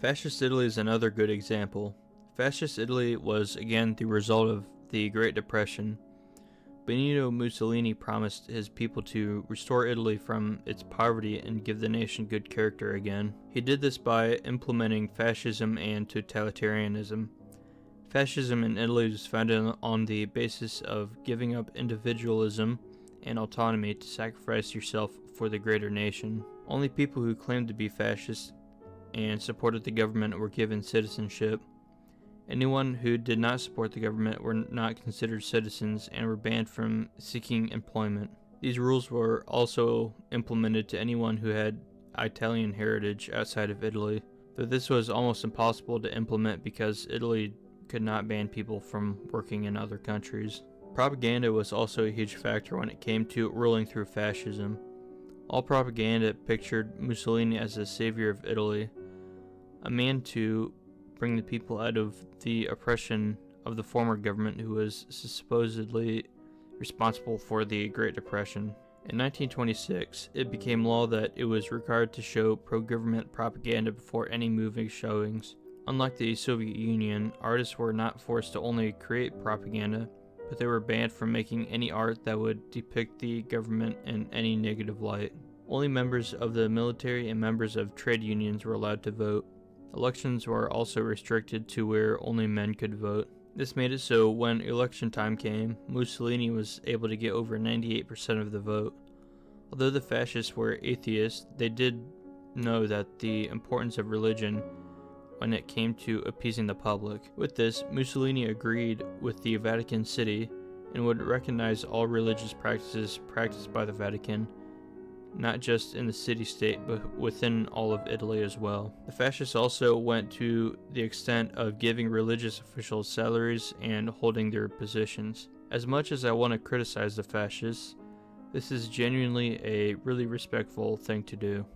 Fascist Italy is another good example. Fascist Italy was again the result of the Great Depression. Benito Mussolini promised his people to restore Italy from its poverty and give the nation good character again. He did this by implementing fascism and totalitarianism. Fascism in Italy was founded on the basis of giving up individualism and autonomy to sacrifice yourself for the greater nation. Only people who claimed to be fascist and supported the government were given citizenship. Anyone who did not support the government were not considered citizens and were banned from seeking employment. These rules were also implemented to anyone who had Italian heritage outside of Italy, though this was almost impossible to implement because Italy could not ban people from working in other countries. Propaganda was also a huge factor when it came to ruling through fascism. All propaganda pictured Mussolini as the savior of Italy, a man to bring the people out of the oppression of the former government who was supposedly responsible for the Great Depression. In 1926, it became law that it was required to show pro-government propaganda before any movie showings. Unlike the Soviet Union, artists were not forced to only create propaganda, but they were banned from making any art that would depict the government in any negative light. Only members of the military and members of trade unions were allowed to vote. Elections were also restricted to where only men could vote. This made it so when election time came, Mussolini was able to get over 98% of the vote. Although the fascists were atheists, they did know that the importance of religion when it came to appeasing the public. With this, Mussolini agreed with the Vatican City and would recognize all religious practices practiced by the Vatican, not just in the city-state, but within all of Italy as well. The fascists also went to the extent of giving religious officials salaries and holding their positions. As much as I want to criticize the fascists, this is genuinely a really respectful thing to do.